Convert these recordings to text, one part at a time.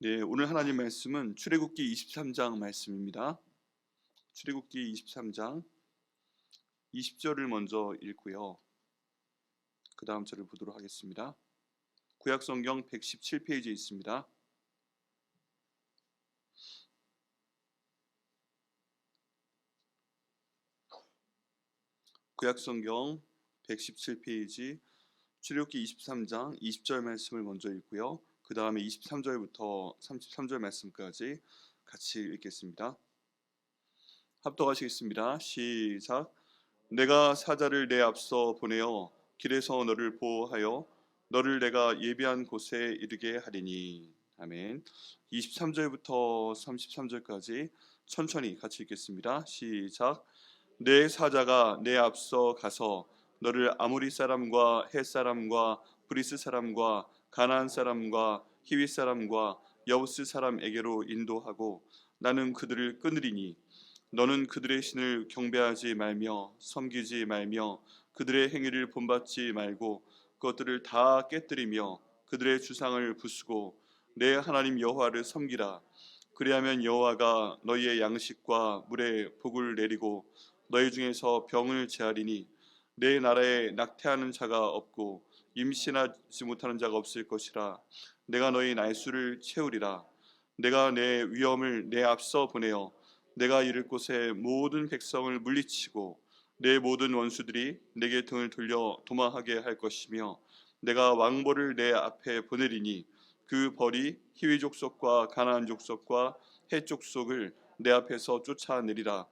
네, 오늘 하나님 말씀은 출애굽기 23장 말씀입니다. 출애굽기 23장 20절을 먼저 읽고요. 그 다음 절을 보도록 하겠습니다. 구약성경 117페이지에 있습니다. 구약성경 117페이지 출애굽기 23장 20절 말씀을 먼저 읽고요. 그 다음에 23절부터 33절 말씀까지 같이 읽겠습니다. 합독하시겠습니다. 시작. 내가 사자를 내 앞서 보내어 길에서 너를 보호하여 너를 내가 예비한 곳에 이르게 하리니. 아멘. 23절부터 33절까지 천천히 같이 읽겠습니다. 시작. 내 사자가 내 앞서 가서 너를 아모리 사람과 헷 사람과 브리스 사람과 가나안 사람과 히윗 사람과 여부스 사람에게로 인도하고 나는 그들을 끊으리니 너는 그들의 신을 경배하지 말며 섬기지 말며 그들의 행위를 본받지 말고 그것들을 다 깨뜨리며 그들의 주상을 부수고 내 하나님 여호와를 섬기라. 그리하면 여호와가 너희의 양식과 물에 복을 내리고 너희 중에서 병을 제하리니 내 나라에 낙태하는 자가 없고 임신하지 못하는 자가 없을 것이라. 내가 너희 날수를 채우리라. 내가 내 위엄을 내 앞서 보내어 내가 이를 곳에 모든 백성을 물리치고 내 모든 원수들이 내게 등을 돌려 도망하게 할 것이며 내가 왕벌을 내 앞에 보내리니 그 벌이 히위 족속과 가나안 족속과 헷 족속을 내 앞에서 쫓아내리라.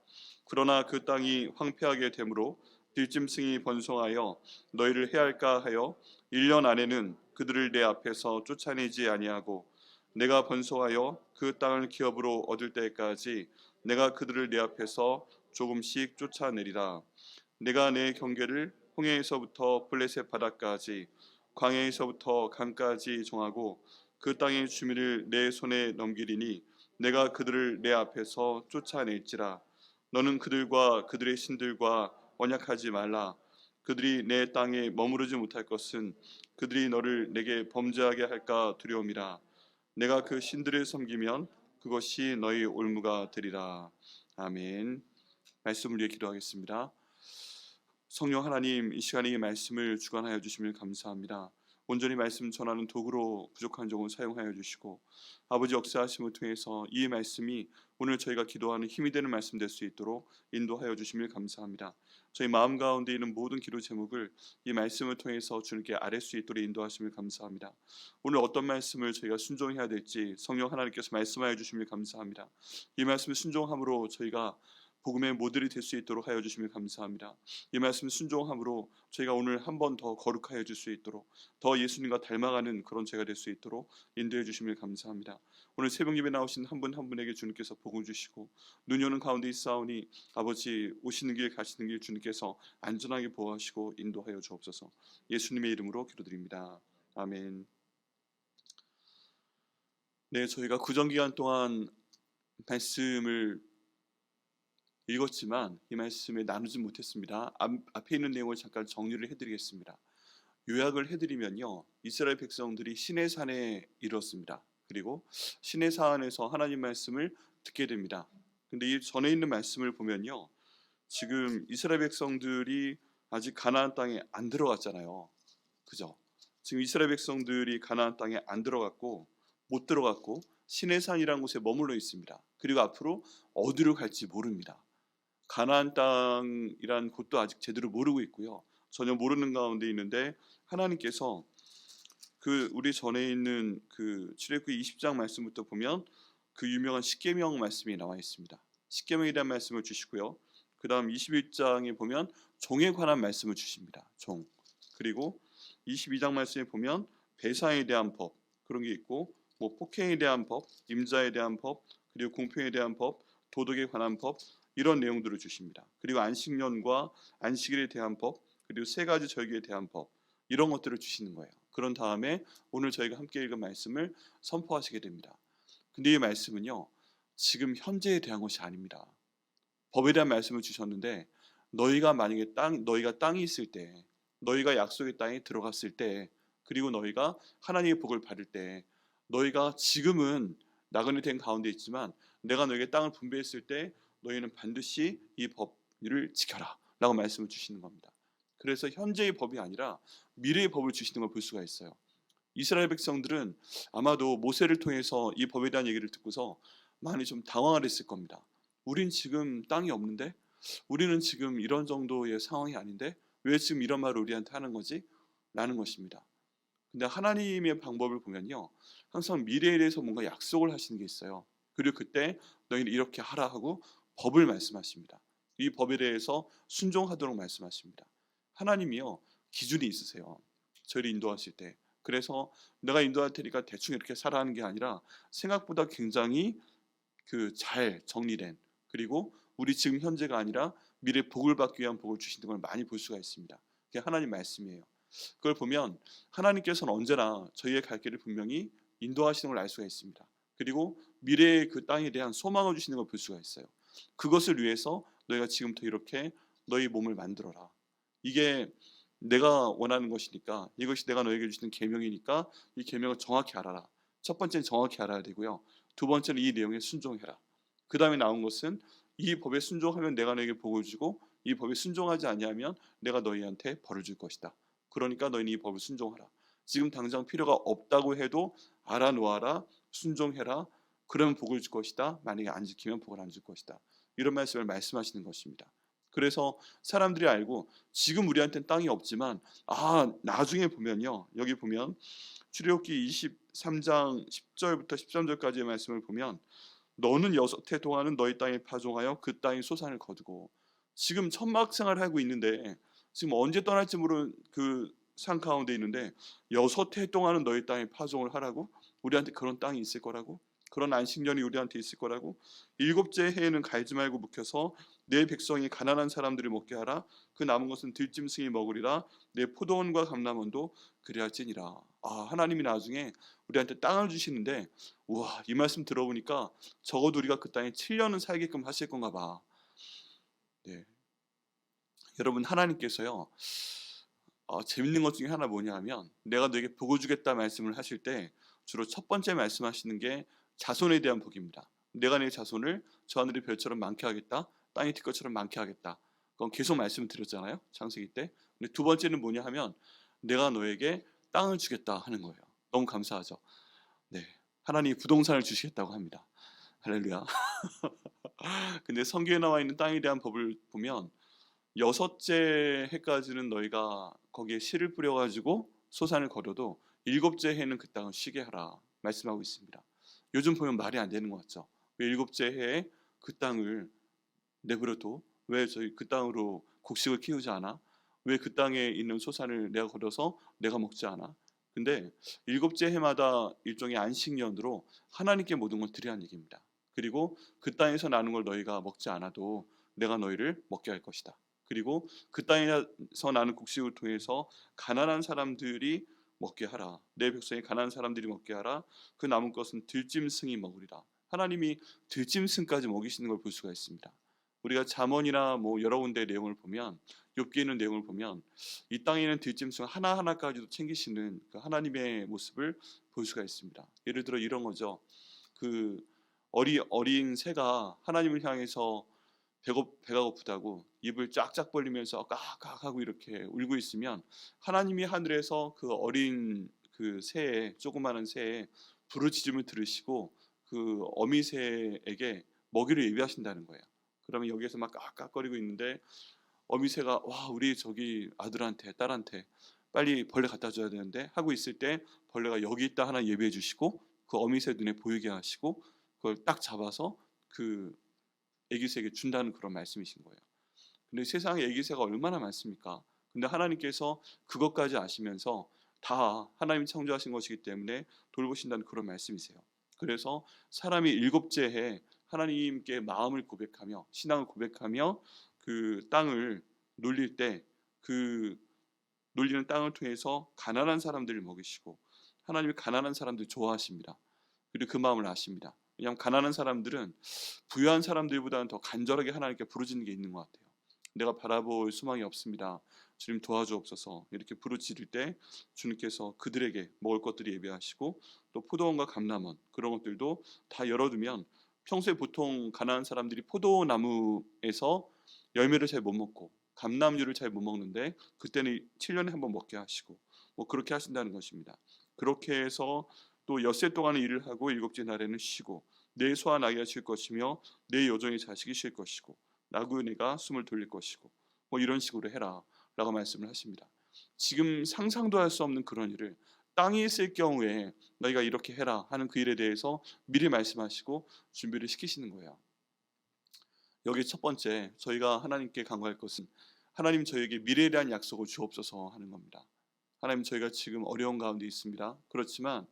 그러나 그 땅이 황폐하게 되므로 들짐승이 번성하여 너희를 해할까 하여 1년 안에는 그들을 내 앞에서 쫓아내지 아니하고 내가 번성하여 그 땅을 기업으로 얻을 때까지 내가 그들을 내 앞에서 조금씩 쫓아내리라. 내가 내 경계를 홍해에서부터 블레셋 바다까지 광야에서부터 강까지 정하고 그 땅의 주민을 내 손에 넘기리니 내가 그들을 내 앞에서 쫓아낼지라. 너는 그들과 그들의 신들과 언약하지 말라. 그들이 내 땅에 머무르지 못할 것은 그들이 너를 내게 범죄하게 할까 두려움이라. 내가 그 신들을 섬기면 그것이 너희 올무가 되리라. 아멘. 말씀을 위해 기도하겠습니다. 성령 하나님, 이 시간에 이 말씀을 주관하여 주심을 감사합니다. 온전히 말씀 전하는 도구로 부족한 점을 사용하여 주시고 아버지 역사하심을 통해서 이 말씀이 오늘 저희가 기도하는 힘이 되는 말씀 될 수 있도록 인도하여 주심을 감사합니다. 저희 마음 가운데 있는 모든 기도 제목을 이 말씀을 통해서 주님께 아뢰 수 있도록 인도하심을 감사합니다. 오늘 어떤 말씀을 저희가 순종해야 될지 성령 하나님께서 말씀하여 주심을 감사합니다. 이 말씀을 순종함으로 저희가 복음의 모델이 될 수 있도록 하여 주심을 감사합니다. 이 말씀 순종함으로 저희가 오늘 한 번 더 거룩하여 줄 수 있도록 더 예수님과 닮아가는 그런 제가 될 수 있도록 인도해 주심을 감사합니다. 오늘 새벽 예배 나오신 한 분 한 분에게 주님께서 복을 주시고 눈이 오는 가운데 있사오니 아버지 오시는 길 가시는 길 주님께서 안전하게 보호하시고 인도하여 주옵소서. 예수님의 이름으로 기도드립니다. 아멘. 네, 저희가 구정기간 동안 말씀을 읽었지만 이 말씀을 나누지 못했습니다. 앞에 있는 내용을 잠깐 정리를 해드리겠습니다. 요약을 해드리면요, 이스라엘 백성들이 시내산에 이르렀습니다. 그리고 시내산에서 하나님 말씀을 듣게 됩니다. 근데 이 전에 있는 말씀을 보면요, 지금 이스라엘 백성들이 아직 가나안 땅에 안 들어갔잖아요. 그죠? 지금 이스라엘 백성들이 가나안 땅에 안 들어갔고 못 들어갔고 시내산이라는 곳에 머물러 있습니다. 그리고 앞으로 어디로 갈지 모릅니다. 가나안 땅이란 곳도 아직 제대로 모르고 있고요. 전혀 모르는 가운데 있는데 하나님께서 그 우리 전에 있는 그 출애굽기 20장 말씀부터 보면 그 유명한 십계명 말씀이 나와 있습니다. 십계명이라는 말씀을 주시고요. 그다음 21장에 보면 종에 관한 말씀을 주십니다. 종. 그리고 22장 말씀에 보면 배상에 대한 법 그런 게 있고 뭐 폭행에 대한 법, 임자에 대한 법, 그리고 공평에 대한 법, 도덕에 관한 법 이런 내용들을 주십니다. 그리고 안식년과 안식일에 대한 법, 그리고 세 가지 절기에 대한 법 이런 것들을 주시는 거예요. 그런 다음에 오늘 저희가 함께 읽은 말씀을 선포하시게 됩니다. 근데 이 말씀은요, 지금 현재에 대한 것이 아닙니다. 법에 대한 말씀을 주셨는데 너희가 만약에 너희가 땅이 있을 때, 너희가 약속의 땅에 들어갔을 때, 그리고 너희가 하나님의 복을 받을 때 너희가 지금은 나그네 된 가운데 있지만 내가 너에게 땅을 분배했을 때 너희는 반드시 이 법을 지켜라 라고 말씀을 주시는 겁니다. 그래서 현재의 법이 아니라 미래의 법을 주시는 걸 볼 수가 있어요. 이스라엘 백성들은 아마도 모세를 통해서 이 법에 대한 얘기를 듣고서 많이 좀 당황을 했을 겁니다. 우린 지금 땅이 없는데, 우리는 지금 이런 정도의 상황이 아닌데 왜 지금 이런 말을 우리한테 하는 거지? 라는 것입니다. 근데 하나님의 방법을 보면요, 항상 미래에 대해서 뭔가 약속을 하시는 게 있어요. 그리고 그때 너희는 이렇게 하라 하고 법을 말씀하십니다. 이 법에 대해서 순종하도록 말씀하십니다. 하나님이요, 기준이 있으세요. 저희를 인도하실 때. 그래서 내가 인도할 테니까 대충 이렇게 살아 하는 게 아니라 생각보다 굉장히 잘 정리된, 그리고 우리 지금 현재가 아니라 미래 복을 받기 위한 복을 주시는 걸 많이 볼 수가 있습니다. 그게 하나님 말씀이에요. 그걸 보면 하나님께서는 언제나 저희의 갈 길을 분명히 인도하시는 걸 알 수가 있습니다. 그리고 미래의 그 땅에 대한 소망을 주시는 걸 볼 수가 있어요. 그것을 위해서 너희가 지금부터 이렇게 너희 몸을 만들어라. 이게 내가 원하는 것이니까, 이것이 내가 너에게 주시는 계명이니까 이 계명을 정확히 알아라. 첫 번째는 정확히 알아야 되고요. 두 번째는 이 내용에 순종해라. 그 다음에 나온 것은 이 법에 순종하면 내가 너에게 복을 주고 이 법에 순종하지 아니하면 내가 너희한테 벌을 줄 것이다. 그러니까 너희는 이 법을 순종하라. 지금 당장 필요가 없다고 해도 알아놓아라. 순종해라. 그러면 복을 줄 것이다. 만약에 안 지키면 복을 안 줄 것이다. 이런 말씀을 말씀하시는 것입니다. 그래서 사람들이 알고 지금 우리한테는 땅이 없지만 나중에 보면요. 여기 보면 출애굽기 23장 10절부터 13절까지의 말씀을 보면 너는 6해 동안은 너희 땅에 파종하여 그 땅의 소산을 거두고, 지금 천막 생활을 하고 있는데 지금 언제 떠날지 모르는 그 산 가운데 있는데 6해 동안은 너희 땅에 파종을 하라고? 우리한테 그런 땅이 있을 거라고? 그런 안식년이 우리한테 있을 거라고? 7째 해에는 갈지 말고 묵혀서 내 백성이 가난한 사람들을 먹게 하라. 그 남은 것은 들짐승이 먹으리라. 내 포도원과 감람원도 그리할지니라. 하나님이 나중에 우리한테 땅을 주시는데, 우와, 이 말씀 들어보니까 적어도 우리가 그 땅에 7년은 살게끔 하실 건가 봐. 네. 여러분, 하나님께서요, 재밌는 것 중에 하나 뭐냐 하면 내가 너에게 복을 주겠다 말씀을 하실 때 주로 첫 번째 말씀하시는 게 자손에 대한 복입니다. 내가 내 자손을 저 하늘의 별처럼 많게 하겠다, 땅의 티끌처럼 많게 하겠다. 그건 계속 말씀을 드렸잖아요, 창세기 때. 근데 두 번째는 뭐냐 하면 내가 너에게 땅을 주겠다 하는 거예요. 너무 감사하죠. 네, 하나님이 부동산을 주시겠다고 합니다. 할렐루야. 근데 성경에 나와 있는 땅에 대한 법을 보면 6째 해까지는 너희가 거기에 씨를 뿌려가지고 소산을 거둬도 7째 해는 그 땅을 쉬게 하라 말씀하고 있습니다. 요즘 보면 말이 안 되는 것 같죠. 왜 7째 해에 그 땅을 내버려둬? 왜 저희 그 땅으로 곡식을 키우지 않아? 왜 그 땅에 있는 소산을 내가 거둬서 내가 먹지 않아? 근데 7째 해마다 일종의 안식년으로 하나님께 모든 걸 드리라는 얘기입니다. 그리고 그 땅에서 나는 걸 너희가 먹지 않아도 내가 너희를 먹게 할 것이다. 그리고 그 땅에서 나는 곡식을 통해서 가난한 사람들이 먹게 하라. 내 백성이 가난한 사람들이 먹게 하라. 그 남은 것은 들짐승이 먹으리라. 하나님이 들짐승까지 먹이시는 걸 볼 수가 있습니다. 우리가 잠언이나 여러 군데 내용을 보면, 욥기에 있는 내용을 보면 이 땅에 있는 들짐승 하나하나까지도 챙기시는 그 하나님의 모습을 볼 수가 있습니다. 예를 들어 이런 거죠. 그 어린 새가 하나님을 향해서 배가 고프다고 입을 쫙쫙 벌리면서 깍깍 하고 이렇게 울고 있으면 하나님이 하늘에서 그 어린 그 새의, 조그마한 새의 부르짖음을 들으시고 그 어미 새에게 먹이를 예비하신다는 거예요. 그러면 여기에서 막 깍깍거리고 있는데 어미 새가 우리 저기 아들한테 딸한테 빨리 벌레 갖다 줘야 되는데 하고 있을 때 벌레가 여기 있다 하나 예비해 주시고 그 어미 새 눈에 보이게 하시고 그걸 딱 잡아서 그 애기새에게 준다는 그런 말씀이신 거예요. 근데 세상에 애기새가 얼마나 많습니까? 근데 하나님께서 그것까지 아시면서 다 하나님이 창조하신 것이기 때문에 돌보신다는 그런 말씀이세요. 그래서 사람이 7째 해 하나님께 마음을 고백하며 신앙을 고백하며 그 땅을 놀릴 때 그 놀리는 땅을 통해서 가난한 사람들을 먹이시고, 하나님이 가난한 사람들 좋아하십니다. 그리고 그 마음을 아십니다. 왜냐하면 가난한 사람들은 부유한 사람들보다는 더 간절하게 하나님께 부르짖는 게 있는 것 같아요. 내가 바라볼 소망이 없습니다. 주님 도와주옵소서. 이렇게 부르짖을 때 주님께서 그들에게 먹을 것들이 예비하시고 또 포도원과 감람원 그런 것들도 다 열어두면 평소에 보통 가난한 사람들이 포도나무에서 열매를 잘 못 먹고 감람류를 잘 못 먹는데 그때는 7년에 한 번 먹게 하시고 뭐 그렇게 하신다는 것입니다. 그렇게 해서 또 엿새 동안은 일을 하고 일곱째 날에는 쉬고 내 소와 나귀가 쉴 것이며 내 여종의 자식이 쉴 것이고 나그네가 숨을 돌릴 것이고 뭐 이런 식으로 해라 라고 말씀을 하십니다. 지금 상상도 할 수 없는 그런 일을 땅에 있을 경우에 너희가 이렇게 해라 하는 그 일에 대해서 미리 말씀하시고 준비를 시키시는 거예요. 여기 첫 번째 저희가 하나님께 간구할 것은 하나님 저에게 미래에 대한 약속을 주옵소서 하는 겁니다. 하나님 저희가 지금 어려운 가운데 있습니다. 그렇지만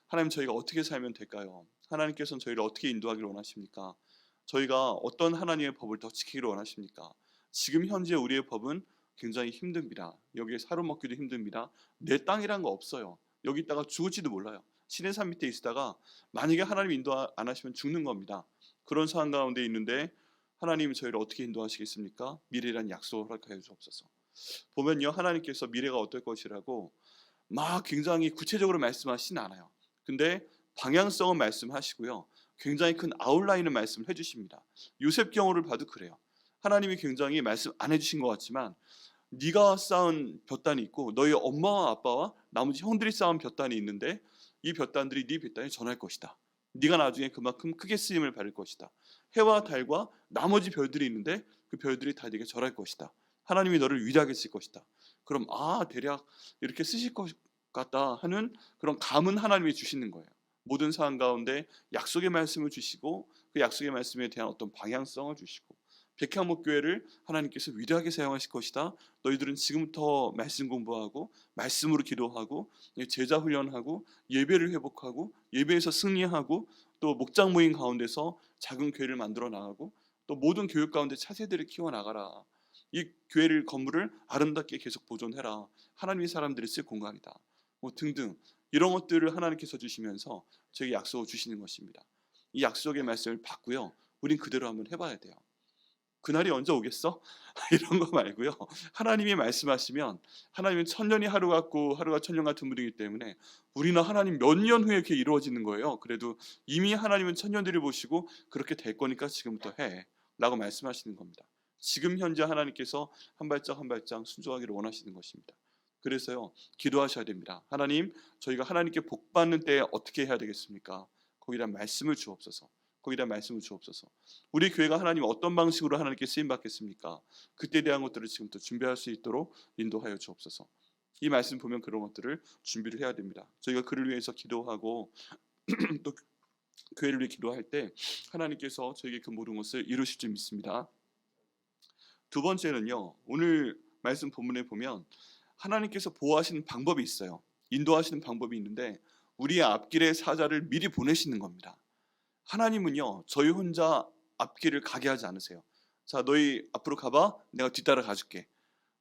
하나님 저희가 어떻게 살면 될까요? 하나님께서는 저희를 어떻게 인도하기를 원하십니까? 저희가 어떤 하나님의 법을 더 지키기를 원하십니까? 지금 현재 우리의 법은 굉장히 힘듭니다. 여기에 사료 먹기도 힘듭니다. 내 땅이란 거 없어요. 여기 있다가 죽을지도 몰라요. 신의 산 밑에 있다가 만약에 하나님 인도 안 하시면 죽는 겁니다. 그런 상황 가운데 있는데 하나님이 저희를 어떻게 인도하시겠습니까? 미래란 약속을 허락하여 주옵소서. 보면요 하나님께서 미래가 어떨 것이라고 막 굉장히 구체적으로 말씀하시진 않아요. 근데 방향성은 말씀하시고요. 굉장히 큰 아웃라인은 말씀을 해주십니다. 요셉 경우를 봐도 그래요. 하나님이 굉장히 말씀 안 해주신 것 같지만 네가 쌓은 볕단이 있고 너희 엄마와 아빠와 나머지 형들이 쌓은 볕단이 있는데 이 볕단들이 네 볕단에 전할 것이다. 네가 나중에 그만큼 크게 쓰임을 받을 것이다. 해와 달과 나머지 별들이 있는데 그 별들이 다 네게 절할 것이다. 하나님이 너를 위대하게 쓸 것이다. 그럼 대략 이렇게 쓰실 것 같다 하는 그런 감은 하나님이 주시는 거예요. 모든 상황 가운데 약속의 말씀을 주시고 그 약속의 말씀에 대한 어떤 방향성을 주시고 백향목교회를 하나님께서 위대하게 사용하실 것이다. 너희들은 지금부터 말씀 공부하고 말씀으로 기도하고 제자 훈련하고 예배를 회복하고 예배에서 승리하고 또 목장 모임 가운데서 작은 교회를 만들어 나가고 또 모든 교육 가운데 차세대를 키워나가라. 이 교회를 건물을 아름답게 계속 보존해라. 하나님의 사람들이 쓸 공간이다. 뭐 등등 이런 것들을 하나님께서 주시면서 저에게 약속을 주시는 것입니다. 이 약속의 말씀을 받고요. 우린 그대로 한번 해봐야 돼요. 그날이 언제 오겠어? 이런 거 말고요. 하나님이 말씀하시면 하나님은 천년이 하루 같고 하루가 천년 같은 분이기 때문에 우리는 하나님 몇 년 후에 이렇게 이루어지는 거예요. 그래도 이미 하나님은 천년들을 보시고 그렇게 될 거니까 지금부터 해 라고 말씀하시는 겁니다. 지금 현재 하나님께서 한 발짝 한 발짝 순종하기를 원하시는 것입니다. 그래서요 기도하셔야 됩니다. 하나님 저희가 하나님께 복 받는 때에 어떻게 해야 되겠습니까? 거기다 말씀을 주옵소서. 거기다 말씀을 주옵소서. 우리 교회가 하나님 어떤 방식으로 하나님께 쓰임 받겠습니까? 그때에 대한 것들을 지금부터 준비할 수 있도록 인도하여 주옵소서. 이 말씀 보면 그런 것들을 준비를 해야 됩니다. 저희가 그를 위해서 기도하고 또 교회를 위해 기도할 때 하나님께서 저에게 그 모든 것을 이루실 줄 믿습니다. 두 번째는요. 오늘 말씀 본문에 보면 하나님께서 보호하시는 방법이 있어요. 인도하시는 방법이 있는데 우리의 앞길에 사자를 미리 보내시는 겁니다. 하나님은요 저희 혼자 앞길을 가게 하지 않으세요. 자 너희 앞으로 가봐 내가 뒤따라 가줄게.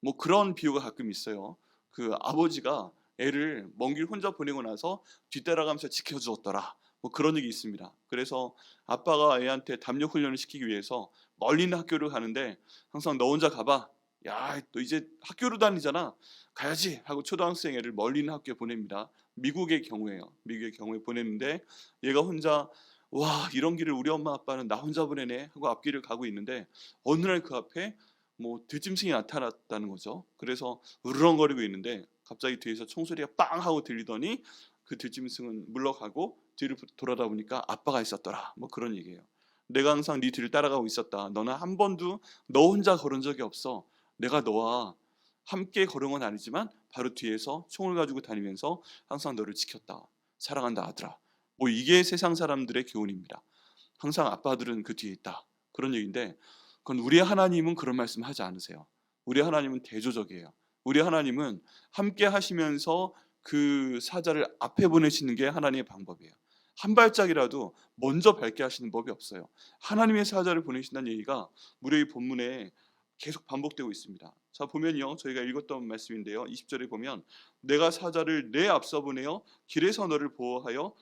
뭐 그런 비유가 가끔 있어요. 그 아버지가 애를 먼 길 혼자 보내고 나서 뒤따라가면서 지켜주었더라. 뭐 그런 얘기 있습니다. 그래서 아빠가 애한테 담력 훈련을 시키기 위해서 멀리 있는 학교를 가는데 항상 너 혼자 가봐. 야, 너 이제 학교로 다니잖아. 가야지 하고 초등학생 애를 멀리 있는 학교에 보냅니다. 미국의 경우에요. 미국의 경우에 보냈는데 얘가 혼자 와 이런 길을 우리 엄마 아빠는 나 혼자 보내네 하고 앞길을 가고 있는데 어느 날 그 앞에 뭐 들짐승이 나타났다는 거죠. 그래서 으르렁거리고 있는데 갑자기 뒤에서 총소리가 빵 하고 들리더니 그 들짐승은 물러가고 뒤를 돌아다 보니까 아빠가 있었더라. 뭐 그런 얘기예요. 내가 항상 네 뒤를 따라가고 있었다. 너는 한 번도 너 혼자 걸은 적이 없어. 내가 너와 함께 걸은 건 아니지만 바로 뒤에서 총을 가지고 다니면서 항상 너를 지켰다. 사랑한다 아들아. 뭐 이게 세상 사람들의 교훈입니다. 항상 아빠들은 그 뒤에 있다. 그런 얘기인데 그건 우리 하나님은 그런 말씀 하지 않으세요. 우리 하나님은 대조적이에요. 우리 하나님은 함께 하시면서 그 사자를 앞에 보내시는 게 하나님의 방법이에요. 한 발짝이라도 먼저 밟게 하시는 법이 없어요. 하나님의 사자를 보내신다는 얘기가 우리 본문에 계속 반복되고 있습니다. 자 보면요 저희가 읽었던 말씀인데요 20절에 보면 내가 사자를 내 앞서 보내어 길에서 너를 보호하여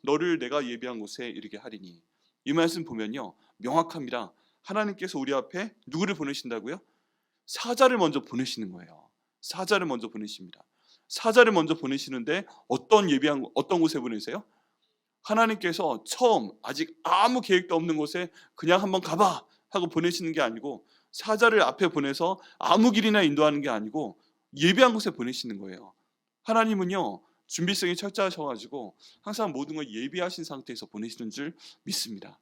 너를 내가 예비한 곳에 이르게 하리니. 이 말씀 보면요 명확합니다. 하나님께서 우리 앞에 누구를 보내신다고요? 사자를 먼저 보내시는 거예요. 사자를 먼저 보내십니다. 사자를 먼저 보내시는데 어떤 곳에 보내세요? 하나님께서 처음 아직 아무 계획도 없는 곳에 그냥 한번 가봐 하고 보내시는 게 아니고, 사자를 앞에 보내서 아무 길이나 인도하는 게 아니고 예비한 곳에 보내시는 거예요. 하나님은요, 준비성이 철저하셔가지고 항상 모든 걸 예비하신 상태에서 보내시는 줄 믿습니다.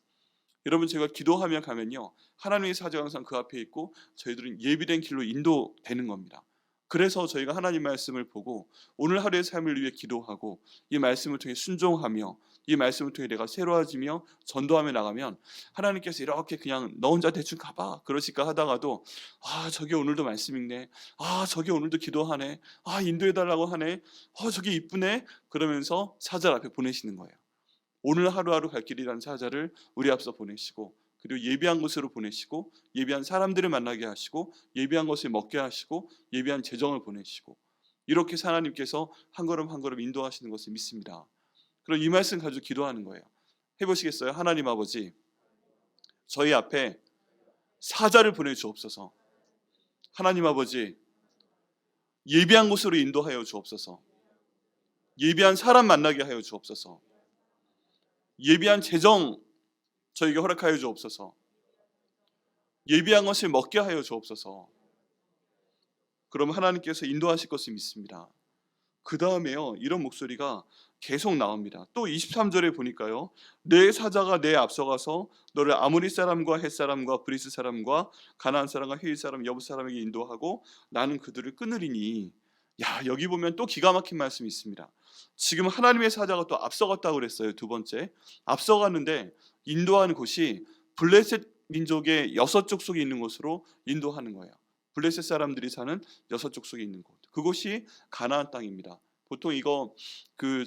여러분, 제가 기도하며 가면요, 하나님의 사자가 항상 그 앞에 있고 저희들은 예비된 길로 인도되는 겁니다. 그래서 저희가 하나님 말씀을 보고 오늘 하루의 삶을 위해 기도하고 이 말씀을 통해 순종하며 이 말씀을 통해 내가 새로워지며 전도하며 나가면 하나님께서 이렇게 그냥 너 혼자 대충 가봐 그러실까 하다가도, 아 저게 오늘도 말씀 읽네, 아 저게 오늘도 기도하네, 아 인도해달라고 하네, 저게 이쁘네, 그러면서 사자 앞에 보내시는 거예요. 오늘 하루하루 갈 길이라는 사자를 우리 앞서 보내시고, 그리고 예비한 곳으로 보내시고 예비한 사람들을 만나게 하시고 예비한 것을 먹게 하시고 예비한 재정을 보내시고, 이렇게 하나님께서 한 걸음 한 걸음 인도하시는 것을 믿습니다. 그럼 이 말씀 가지고 기도하는 거예요. 해보시겠어요? 하나님 아버지, 저희 앞에 사자를 보내주옵소서. 하나님 아버지, 예비한 곳으로 인도하여 주옵소서. 예비한 사람 만나게 하여 주옵소서. 예비한 재정 저에게 허락하여 주옵소서. 예비한 것을 먹게 하여 주옵소서. 그럼 하나님께서 인도하실 것을 믿습니다. 그 다음에요, 이런 목소리가 계속 나옵니다. 또 23절에 보니까요, 내 사자가 내 앞서가서 너를 아모리 사람과 헷 사람과 브리스 사람과 가나안 사람과 히윗 사람 여부 사람에게 인도하고 나는 그들을 끊으리니. 야, 여기 보면 또 기가 막힌 말씀이 있습니다. 지금 하나님의 사자가 또 앞서갔다고 그랬어요. 두 번째 앞서갔는데 인도하는 곳이 블레셋 민족의 6족속이 있는 곳으로 인도하는 거예요. 블레셋 사람들이 사는 6족속이 있는 곳, 그곳이 가나안 땅입니다. 보통 이거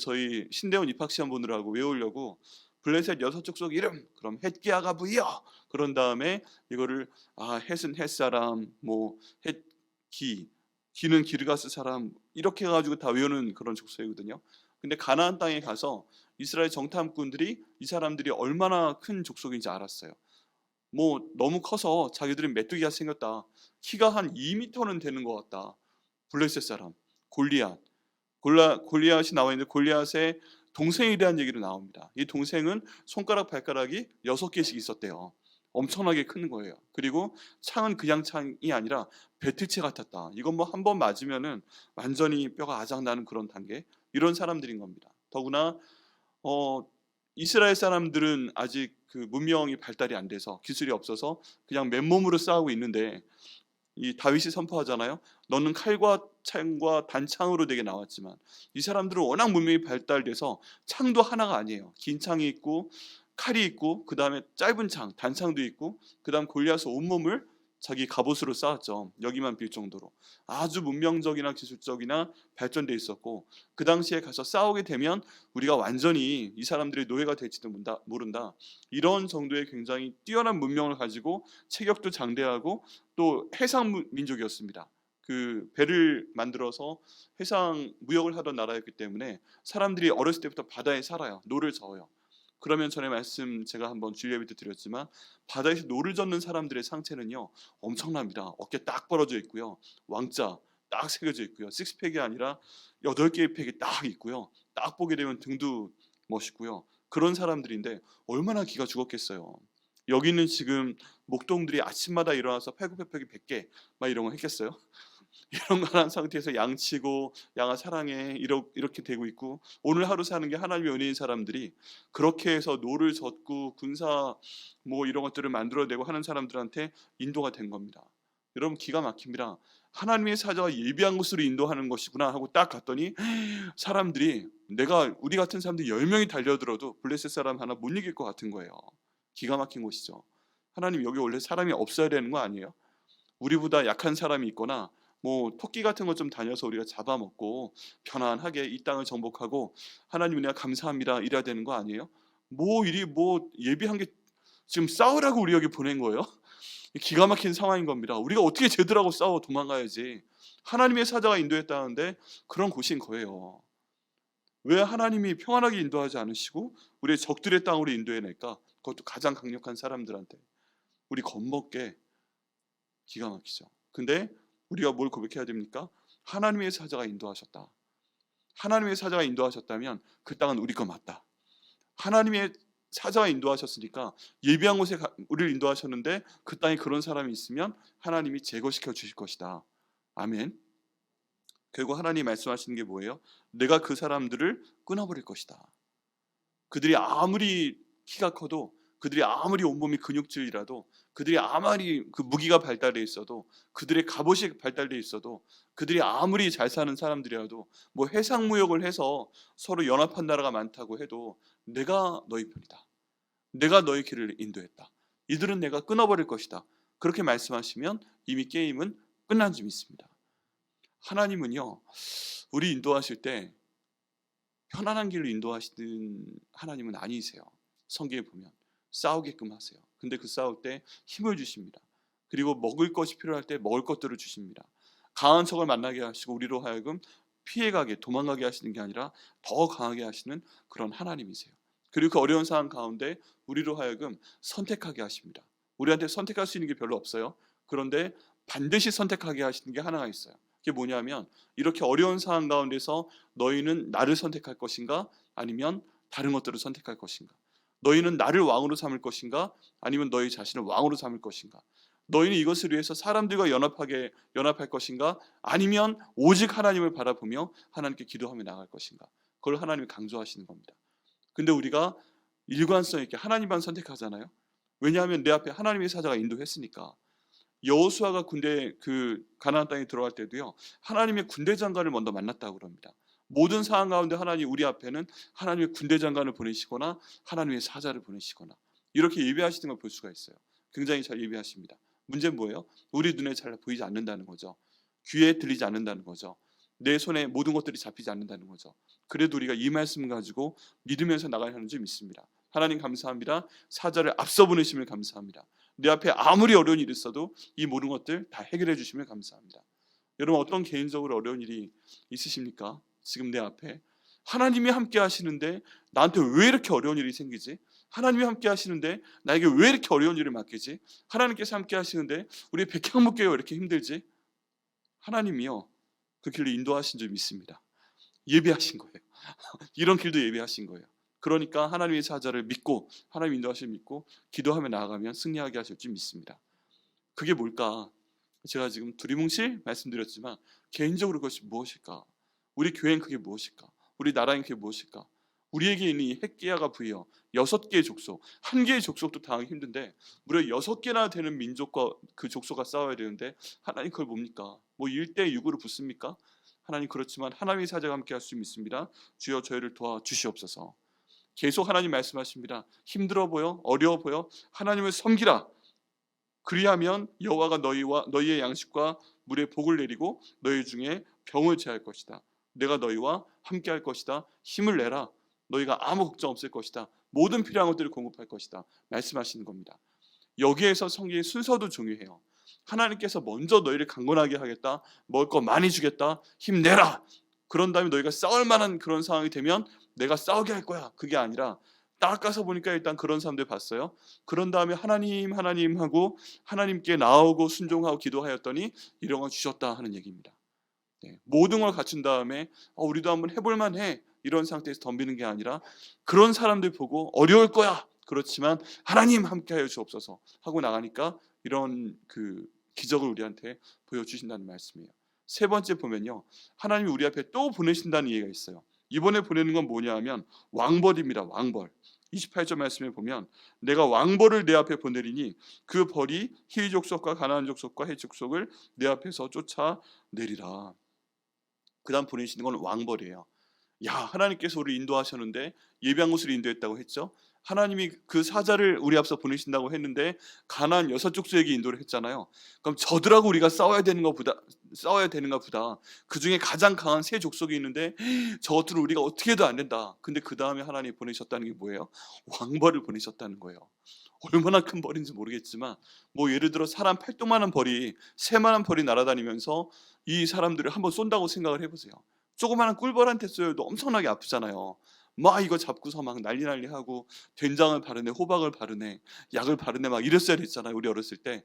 저희 신대원 입학시험 보느라고 외우려고 블레셋 6족속 이름, 그럼 헷기야가 부이여, 그런 다음에 이거를 헷은 헷 사람, 뭐 헷기, 기는 기르가스 사람, 이렇게 해가지고 다 외우는 그런 족속이거든요. 근데 가나안 땅에 가서 이스라엘 정탐꾼들이 이 사람들이 얼마나 큰 족속인지 알았어요. 뭐 너무 커서 자기들은 메뚜기가 생겼다, 키가 한 2m는 되는 것 같다. 블레셋 사람 골리앗이 나와 있는데 골리앗의 동생에 대한 얘기로 나옵니다. 이 동생은 손가락 발가락이 6개씩 있었대요. 엄청나게 큰 거예요. 그리고 창은 그냥 창이 아니라 배틀채 같았다. 이건 뭐 한 번 맞으면은 완전히 뼈가 아작나는 그런 단계, 이런 사람들인 겁니다. 더구나 이스라엘 사람들은 아직 문명이 발달이 안 돼서 기술이 없어서 그냥 맨몸으로 싸우고 있는데, 이 다윗이 선포하잖아요. 너는 칼과 창과 단창으로 되게 나왔지만, 이 사람들은 워낙 문명이 발달돼서 창도 하나가 아니에요. 긴 창이 있고 칼이 있고 그 다음에 짧은 창 단창도 있고, 그 다음 골리앗은 온몸을 자기 갑옷으로 쌓았죠. 여기만 빌 정도로 아주 문명적이나 기술적이나 발전돼 있었고, 그 당시에 가서 싸우게 되면 우리가 완전히 이 사람들의 노예가 될지도 모른다. 이런 정도의 굉장히 뛰어난 문명을 가지고 체격도 장대하고 또 해상 민족이었습니다. 배를 만들어서 해상 무역을 하던 나라였기 때문에 사람들이 어렸을 때부터 바다에 살아요. 노를 저어요. 그러면 전에 말씀 제가 한번 주일 예배 때 드렸지만, 바다에서 노를 젓는 사람들의 상체는요 엄청납니다. 어깨 딱 벌어져 있고요, 왕자 딱 새겨져 있고요, 식스팩이 아니라 8개의 팩이 딱 있고요, 딱 보게 되면 등도 멋있고요, 그런 사람들인데 얼마나 기가 죽었겠어요. 여기는 지금 목동들이 아침마다 일어나서 팔굽혀펴기 100개 막 이런 거 했겠어요? 이런 거 한 상태에서 양치고 양아 사랑해 이렇게 되고 있고, 오늘 하루 사는 게 하나님의 은혜인 사람들이 그렇게 해서 노를 젓고 군사 뭐 이런 것들을 만들어내고 하는 사람들한테 인도가 된 겁니다. 여러분, 기가 막힙니다. 하나님의 사자가 예비한 곳으로 인도하는 것이구나 하고 딱 갔더니 사람들이, 우리 같은 사람들이 10명이 달려들어도 블레셋 사람 하나 못 이길 것 같은 거예요. 기가 막힌 곳이죠. 하나님, 여기 원래 사람이 없어야 되는 거 아니에요? 우리보다 약한 사람이 있거나 뭐 토끼 같은 거 좀 다녀서 우리가 잡아먹고 편안하게 이 땅을 정복하고 하나님 은혜가 감사합니다 이래야 되는 거 아니에요? 뭐 예비한 게 지금 싸우라고 우리 여기 보낸 거예요? 기가 막힌 상황인 겁니다. 우리가 어떻게 쟤들하고 싸워 도망가야지. 하나님의 사자가 인도했다는데 그런 곳인 거예요. 왜 하나님이 평안하게 인도하지 않으시고 우리의 적들의 땅으로 인도해낼까? 그것도 가장 강력한 사람들한테. 우리 겁먹게. 기가 막히죠. 근데 우리가 뭘 고백해야 됩니까? 하나님의 사자가 인도하셨다. 하나님의 사자가 인도하셨다면 그 땅은 우리 거 맞다. 하나님의 사자가 인도하셨으니까 예비한 곳에 우리를 인도하셨는데 그 땅에 그런 사람이 있으면 하나님이 제거시켜 주실 것이다. 아멘. 결국 하나님이 말씀하시는 게 뭐예요? 내가 그 사람들을 끊어버릴 것이다. 그들이 아무리 키가 커도, 그들이 아무리 온몸이 근육질이라도, 그들이 아무리 그 무기가 발달돼 있어도, 그들의 갑옷이 발달돼 있어도, 그들이 아무리 잘 사는 사람들이라도, 뭐 해상무역을 해서 서로 연합한 나라가 많다고 해도 내가 너희 편이다. 내가 너희 길을 인도했다. 이들은 내가 끊어버릴 것이다. 그렇게 말씀하시면 이미 게임은 끝난 줄 믿습니다. 하나님은요, 우리 인도하실 때 편안한 길로 인도하시는 하나님은 아니세요. 성경에 보면 싸우게끔 하세요. 근데 그 싸울 때 힘을 주십니다. 그리고 먹을 것이 필요할 때 먹을 것들을 주십니다. 강한 적을 만나게 하시고 우리로 하여금 피해가게, 도망가게 하시는 게 아니라 더 강하게 하시는 그런 하나님이세요. 그리고 그 어려운 상황 가운데 우리로 하여금 선택하게 하십니다. 우리한테 선택할 수 있는 게 별로 없어요. 그런데 반드시 선택하게 하시는 게 하나가 있어요. 그게 뭐냐면 이렇게 어려운 상황 가운데서 너희는 나를 선택할 것인가 아니면 다른 것들을 선택할 것인가? 너희는 나를 왕으로 삼을 것인가 아니면 너희 자신을 왕으로 삼을 것인가? 너희는 이것을 위해서 사람들과 연합할 것인가 아니면 오직 하나님을 바라보며 하나님께 기도하며 나갈 것인가? 그걸 하나님이 강조하시는 겁니다. 근데 우리가 일관성 있게 하나님만 선택하잖아요. 왜냐하면 내 앞에 하나님의 사자가 인도했으니까. 여호수아가 군대 그 가나안 땅에 들어갈 때도요. 하나님의 군대 장관을 먼저 만났다고 그럽니다. 모든 상황 가운데 하나님 우리 앞에는 하나님의 군대 장관을 보내시거나 하나님의 사자를 보내시거나 이렇게 예배하시는 걸 볼 수가 있어요. 굉장히 잘 예배하십니다. 문제는 뭐예요? 우리 눈에 잘 보이지 않는다는 거죠. 귀에 들리지 않는다는 거죠. 내 손에 모든 것들이 잡히지 않는다는 거죠. 그래도 우리가 이 말씀을 가지고 믿으면서 나가야 하는 줄 믿습니다. 하나님 감사합니다. 사자를 앞서 보내심을 감사합니다. 내 앞에 아무리 어려운 일이 있어도 이 모든 것들 다 해결해 주시면 감사합니다. 여러분 어떤 개인적으로 어려운 일이 있으십니까? 지금 내 앞에 하나님이 함께 하시는데 나한테 왜 이렇게 어려운 일이 생기지? 하나님이 함께 하시는데 나에게 왜 이렇게 어려운 일을 맡기지? 하나님께서 함께 하시는데 우리 백향목교회가 왜 이렇게 힘들지? 하나님이요 그 길로 인도하신 줄 믿습니다. 예배하신 거예요. 이런 길도 예배하신 거예요. 그러니까 하나님의 사자를 믿고 하나님 인도하심을 믿고 기도하며 나아가면 승리하게 하실 줄 믿습니다. 그게 뭘까? 제가 지금 두리뭉실 말씀드렸지만 개인적으로 그것이 무엇일까? 우리 교회는 그게 무엇일까? 우리 나라는 그게 무엇일까? 우리에게 있는 이 핵계야가 부여 6개의 족속, 한 개의 족속도 당하기 힘든데 무려 6개나 되는 민족과 그 족속과 싸워야 되는데 하나님 그걸 뭡니까? 뭐 1대 6으로 붙습니까? 하나님 그렇지만 하나님의 사자가 함께 할 수 있습니다. 주여 저희를 도와주시옵소서. 계속 하나님 말씀하십니다. 힘들어 보여? 어려워 보여? 하나님을 섬기라. 그리하면 여호와가 너희의 양식과 물에 복을 내리고 너희 중에 병을 제할 것이다. 내가 너희와 함께 할 것이다. 힘을 내라. 너희가 아무 걱정 없을 것이다. 모든 필요한 것들을 공급할 것이다. 말씀하시는 겁니다. 여기에서 성경의 순서도 중요해요. 하나님께서 먼저 너희를 강건하게 하겠다. 먹을 거 많이 주겠다. 힘내라. 그런 다음에 너희가 싸울 만한 그런 상황이 되면 내가 싸우게 할 거야. 그게 아니라 딱 가서 보니까 일단 그런 사람들 봤어요. 그런 다음에 하나님 하고 하나님께 나오고 순종하고 기도하였더니 이런 거 주셨다 하는 얘기입니다. 네, 모든 걸 갖춘 다음에 우리도 한번 해볼 만해 이런 상태에서 덤비는 게 아니라 그런 사람들 보고 어려울 거야. 그렇지만 하나님 함께하여 주옵소서 하고 나가니까 이런 그 기적을 우리한테 보여주신다는 말씀이에요. 세 번째 보면요. 하나님이 우리 앞에 또 보내신다는 이해가 있어요. 이번에 보내는 건 뭐냐 하면 왕벌입니다. 왕벌. 28절 말씀에 보면 내가 왕벌을 내 앞에 보내리니 그 벌이 히위 족속과 가나안 족속과 헷 족속을 내 앞에서 쫓아내리라. 그 다음 보내시는 건 왕벌이에요. 야, 하나님께서 우리를 인도하셨는데 예배한 곳으로 인도했다고 했죠. 하나님이 그 사자를 우리 앞서 보내신다고 했는데 가나안 6족속에게 인도를 했잖아요. 그럼 저들하고 우리가 싸워야 되는가 보다. 그 중에 가장 강한 3족속이 있는데 저것들을 우리가 어떻게 해도 안 된다. 근데 그 다음에 하나님이 보내셨다는 게 뭐예요? 왕벌을 보내셨다는 거예요. 얼마나 큰 벌인지 모르겠지만 뭐 예를 들어 사람 팔뚝만한 벌이 새만한 벌이 날아다니면서 이 사람들을 한번 쏜다고 생각을 해보세요. 조그마한 꿀벌한테 쏘여도 엄청나게 아프잖아요. 막 이거 잡고서 막 난리 하고 된장을 바르네, 호박을 바르네, 약을 바르네 막 이랬어야 됐잖아요. 우리 어렸을 때.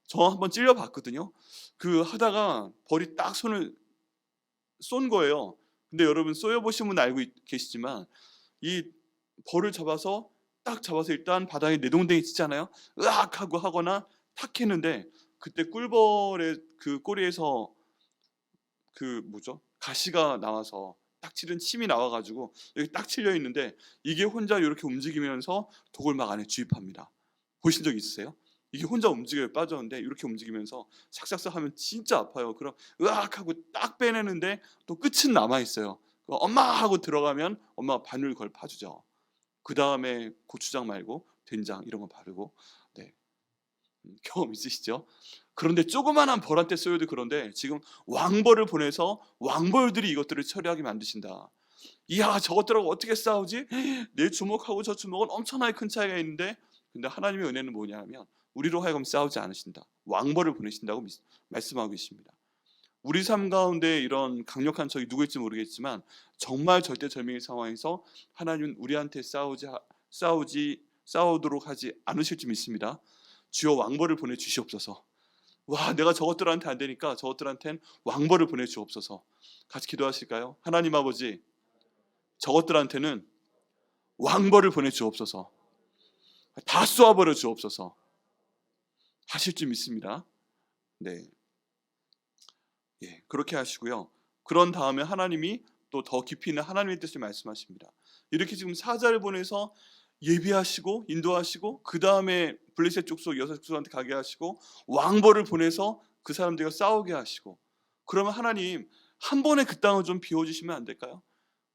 저 한번 찔려봤거든요. 그 하다가 벌이 딱 손을 쏜 거예요. 근데 여러분 쏘여보신 분은 알고 계시지만 이 벌을 잡아서 딱 잡아서 일단 바닥에 내동댕이 치잖아요. 으악 하고 하거나 탁 했는데 그때 꿀벌의 그 꼬리에서 그 뭐죠? 가시가 나와서 딱 치른 침이 나와가지고 여기 딱 찔려 있는데 이게 혼자 이렇게 움직이면서 독을 막 안에 주입합니다. 보신 적 있으세요? 이게 혼자 움직여요. 빠졌는데 이렇게 움직이면서 삭삭삭 하면 진짜 아파요. 그럼 으악 하고 딱 빼내는데 또 끝은 남아 있어요. 엄마 하고 들어가면 엄마가 바늘 걸 파주죠. 그 다음에 고추장 말고 된장 이런 거 바르고. 네, 경험 있으시죠? 그런데 조그만한 벌한테 쏘여도 그런데 지금 왕벌을 보내서 왕벌들이 이것들을 처리하게 만드신다. 이야, 저것들하고 어떻게 싸우지? 내 주먹하고 저 주먹은 엄청나게 큰 차이가 있는데, 근데 하나님의 은혜는 뭐냐면 우리로 하여금 싸우지 않으신다. 왕벌을 보내신다고 말씀하고 계십니다. 우리 삶 가운데 이런 강력한 적이 누구일지 모르겠지만 정말 절대절명의 상황에서 하나님은 우리한테 싸우도록 하지 않으실 줄 믿습니다. 주여 왕벌을 보내 주시옵소서. 와, 내가 저것들한테 안 되니까 저것들한텐 왕벌을 보내 주옵소서. 같이 기도하실까요? 하나님 아버지, 저것들한테는 왕벌을 보내 주옵소서. 다 쏘아버려 주옵소서. 하실 줄 믿습니다. 네, 예, 그렇게 하시고요. 그런 다음에 하나님이 또 더 깊이 있는 하나님의 뜻을 말씀하십니다. 이렇게 지금 사자를 보내서 예비하시고 인도하시고 그 다음에 블레셋 족속 여섯 족속한테 가게 하시고 왕벌을 보내서 그 사람들과 싸우게 하시고, 그러면 하나님 한 번에 그 땅을 좀 비워주시면 안 될까요?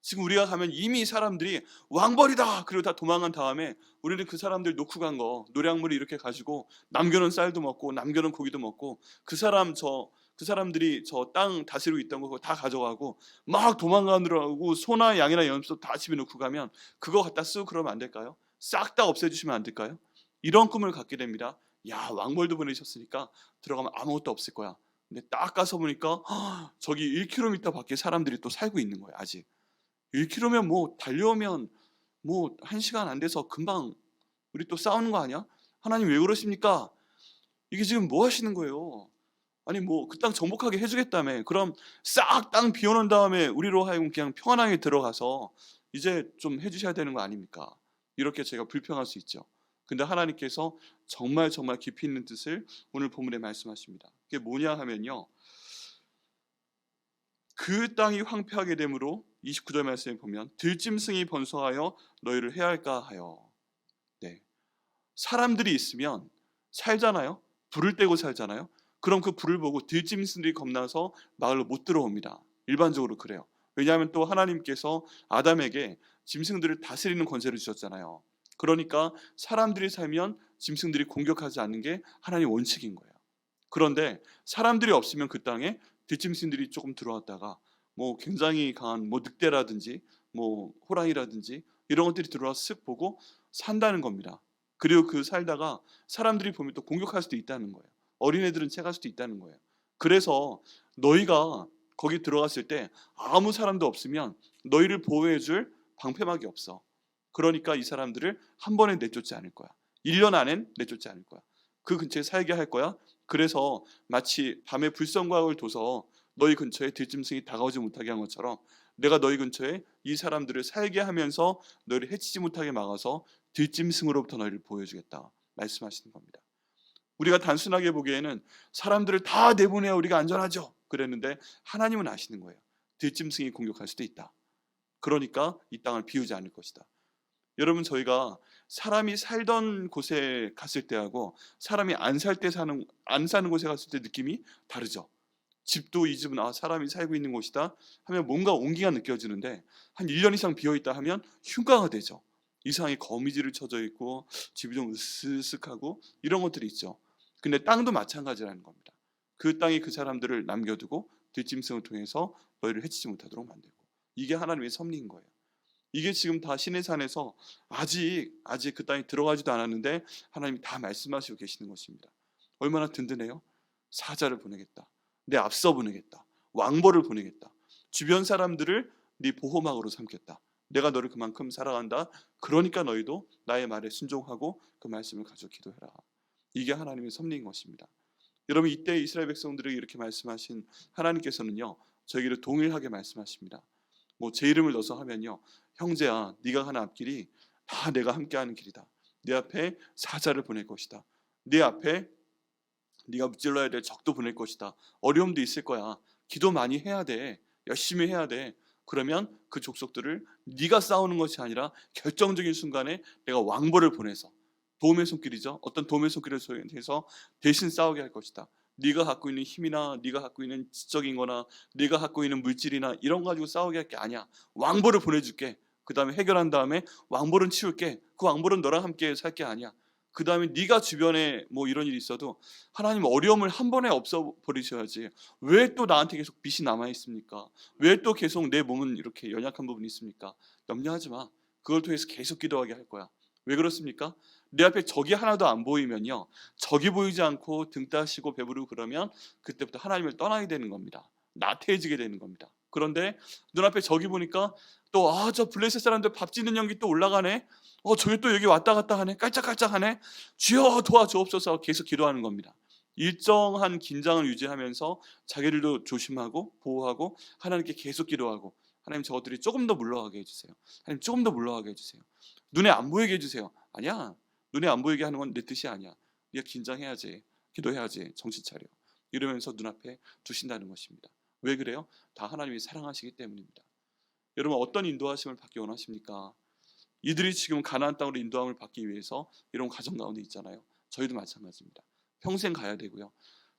지금 우리가 가면 이미 사람들이 왕벌이다 그리고 다 도망간 다음에 우리는 그 사람들 놓고 간 거 노량물이 이렇게 가지고 남겨놓은 쌀도 먹고 남겨놓은 고기도 먹고 그 사람들이 저 땅 다스리고 있던 거 다 가져가고 막 도망가느라고 소나 양이나 염소 다 집에 놓고 가면 그거 갖다 쓰고 그러면 안 될까요? 싹 다 없애주시면 안 될까요? 이런 꿈을 갖게 됩니다. 야, 왕벌도 보내셨으니까 들어가면 아무것도 없을 거야. 근데 딱 가서 보니까 저기 1km 밖에 사람들이 또 살고 있는 거예요. 아직 1km면 뭐 달려오면 뭐 1시간 안 돼서 금방 우리 또 싸우는 거 아니야? 하나님 왜 그러십니까? 이게 지금 뭐 하시는 거예요? 아니 뭐 그 땅 정복하게 해주겠다며. 그럼 싹 땅 비워놓은 다음에 우리로 하여금 그냥 평안하게 들어가서 이제 좀 해주셔야 되는 거 아닙니까? 이렇게 제가 불평할 수 있죠. 근데 하나님께서 정말 정말 깊이 있는 뜻을 오늘 본문에 말씀하십니다. 그게 뭐냐 하면요, 그 땅이 황폐하게 되므로 29절 말씀에 보면 들짐승이 번성하여 너희를 해할까 하여. 네, 사람들이 있으면 살잖아요. 불을 떼고 살잖아요. 그럼 그 불을 보고 들짐승들이 겁나서 마을로 못 들어옵니다. 일반적으로 그래요. 왜냐하면 또 하나님께서 아담에게 짐승들을 다스리는 권세를 주셨잖아요. 그러니까 사람들이 살면 짐승들이 공격하지 않는 게 하나님의 원칙인 거예요. 그런데 사람들이 없으면 그 땅에 들짐승들이 조금 들어왔다가 뭐 굉장히 강한 뭐 늑대라든지 뭐 호랑이라든지 이런 것들이 들어와서 쓱 보고 산다는 겁니다. 그리고 그 살다가 사람들이 보면 또 공격할 수도 있다는 거예요. 어린애들은 채갈 수도 있다는 거예요. 그래서 너희가 거기 들어갔을 때 아무 사람도 없으면 너희를 보호해줄 방패막이 없어. 그러니까 이 사람들을 한 번에 내쫓지 않을 거야. 1년 안엔 내쫓지 않을 거야. 그 근처에 살게 할 거야. 그래서 마치 밤에 불성광을 둬서 너희 근처에 들짐승이 다가오지 못하게 한 것처럼 내가 너희 근처에 이 사람들을 살게 하면서 너희를 해치지 못하게 막아서 들짐승으로부터 너희를 보여주겠다 말씀하시는 겁니다. 우리가 단순하게 보기에는 사람들을 다 내보내야 우리가 안전하죠 그랬는데 하나님은 아시는 거예요. 들짐승이 공격할 수도 있다. 그러니까 이 땅을 비우지 않을 것이다. 여러분, 저희가 사람이 살던 곳에 갔을 때하고 사람이 안 사는 곳에 갔을 때 느낌이 다르죠. 집도 이 집은 사람이 살고 있는 곳이다 하면 뭔가 온기가 느껴지는데 한 1년 이상 비어있다 하면 흉가가 되죠. 이상하게 거미줄을 쳐져 있고 집이 좀 으쓱하고 이런 것들이 있죠. 근데 땅도 마찬가지라는 겁니다. 그 땅이 그 사람들을 남겨두고 들짐승을 통해서 너희를 해치지 못하도록 만들고, 이게 하나님의 섭리인 거예요. 이게 지금 다 시내산에서 아직 그 땅에 들어가지도 않았는데 하나님이 다 말씀하시고 계시는 것입니다. 얼마나 든든해요? 사자를 보내겠다. 내 앞서 보내겠다. 왕벌을 보내겠다. 주변 사람들을 네 보호막으로 삼겠다. 내가 너를 그만큼 사랑한다. 그러니까 너희도 나의 말에 순종하고 그 말씀을 가지고 기도해라. 이게 하나님의 섭리인 것입니다. 여러분 이때 이스라엘 백성들에게 이렇게 말씀하신 하나님께서는요 저에게도 동일하게 말씀하십니다. 뭐 제 이름을 넣어서 하면요, 형제야 네가 가는 앞길이 다 내가 함께하는 길이다. 네 앞에 사자를 보낼 것이다. 네 앞에 네가 무찔러야 될 적도 보낼 것이다. 어려움도 있을 거야. 기도 많이 해야 돼. 열심히 해야 돼. 그러면 그 족속들을 네가 싸우는 것이 아니라 결정적인 순간에 내가 왕벌을 보내서, 도움의 손길이죠. 어떤 도움의 손길을 통해서 대신 싸우게 할 것이다. 네가 갖고 있는 힘이나 네가 갖고 있는 지적인 거나 네가 갖고 있는 물질이나 이런 거 가지고 싸우게 할 게 아니야. 왕벌을 보내줄게. 그 다음에 해결한 다음에 왕벌은 치울게. 그 왕벌은 너랑 함께 살 게 아니야. 그 다음에 네가 주변에 뭐 이런 일이 있어도 하나님 어려움을 한 번에 없애버리셔야지. 왜 또 나한테 계속 빚이 남아있습니까? 왜 또 계속 내 몸은 이렇게 연약한 부분이 있습니까? 염려하지 마. 그걸 통해서 계속 기도하게 할 거야. 왜 그렇습니까? 내 앞에 적이 하나도 안 보이면요, 적이 보이지 않고 등 따시고 배부르고 그러면 그때부터 하나님을 떠나게 되는 겁니다. 나태해지게 되는 겁니다. 그런데 눈앞에 적이 보니까 또 저 블레셋 사람들 밥 짓는 연기 또 올라가네. 저기 또 여기 왔다 갔다 하네. 깔짝깔짝하네. 주여 도와주옵소서 계속 기도하는 겁니다. 일정한 긴장을 유지하면서 자기들도 조심하고 보호하고 하나님께 계속 기도하고, 하나님 저것들이 조금 더 물러가게 해주세요. 하나님 조금 더 물러가게 해주세요. 눈에 안 보이게 해주세요. 아니야. 눈에 안 보이게 하는 건 내 뜻이 아니야. 네가 긴장해야지. 기도해야지. 정신 차려. 이러면서 눈앞에 두신다는 것입니다. 왜 그래요? 다 하나님이 사랑하시기 때문입니다. 여러분 어떤 인도하심을 받기 원하십니까? 이들이 지금 가나안 땅으로 인도함을 받기 위해서 이런 가정 가운데 있잖아요. 저희도 마찬가지입니다. 평생 가야 되고요.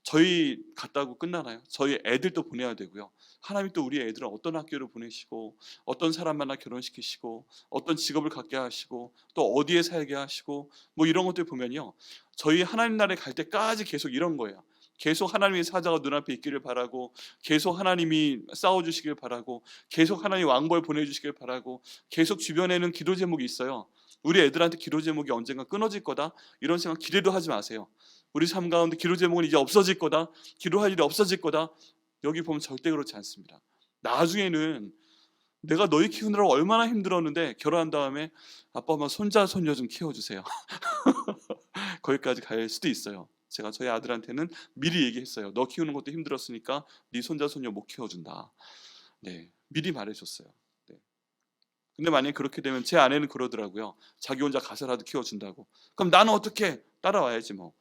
저희 갔다고 끝나나요? 저희 애들도 보내야 되고요. 하나님이 또 우리 애들을 어떤 학교를 보내시고 어떤 사람 만나 결혼시키시고 어떤 직업을 갖게 하시고 또 어디에 살게 하시고 뭐 이런 것들 보면요, 저희 하나님 나라에 갈 때까지 계속 이런 거예요. 계속 하나님의 사자가 눈앞에 있기를 바라고, 계속 하나님이 싸워주시길 바라고, 계속 하나님 왕벌 보내주시길 바라고, 계속 주변에는 기도 제목이 있어요. 우리 애들한테 기도 제목이 언젠가 끊어질 거다 이런 생각 기대도 하지 마세요. 우리 삶 가운데 기도 제목은 이제 없어질 거다, 기도할 일이 없어질 거다, 여기 보면 절대 그렇지 않습니다. 나중에는 내가 너희 키우느라 얼마나 힘들었는데 결혼한 다음에 아빠 엄마 손자 손녀 좀 키워주세요. 거기까지 갈 수도 있어요. 제가 저희 아들한테는 미리 얘기했어요. 너 키우는 것도 힘들었으니까 네 손자 손녀 못 키워준다. 네, 미리 말해줬어요. 네. 근데 만약에 그렇게 되면 제 아내는 그러더라고요. 자기 혼자 가서라도 키워준다고. 그럼 나는 어떻게? 따라와야지 뭐.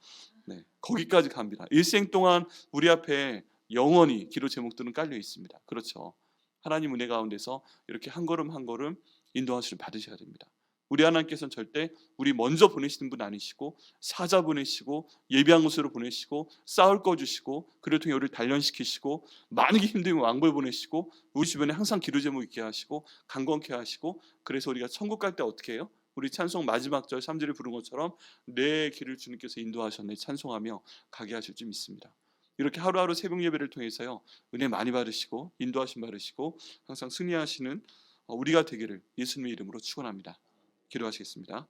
네, 거기까지 갑니다. 일생 동안 우리 앞에 영원히 기도 제목들은 깔려 있습니다. 그렇죠. 하나님 은혜 가운데서 이렇게 한 걸음 한 걸음 인도하심을 받으셔야 됩니다. 우리 하나님께서는 절대 우리 먼저 보내시는 분 아니시고, 사자 보내시고 예비한 곳으로 보내시고 싸울 거 주시고 그를 통해 우리를 단련시키시고 만약에 힘들면 왕벌 보내시고 우리 주변에 항상 기도 제목 있게 하시고 강건케 하시고, 그래서 우리가 천국 갈 때 어떻게 해요? 우리 찬송 마지막 절 3절에 부른 것처럼 내 길을 주님께서 인도하셨네 찬송하며 가게 하실 줄 믿습니다. 이렇게 하루하루 새벽 예배를 통해서요, 은혜 많이 받으시고 인도하심 받으시고 항상 승리하시는 우리가 되기를 예수님의 이름으로 축원합니다. 기도하시겠습니다.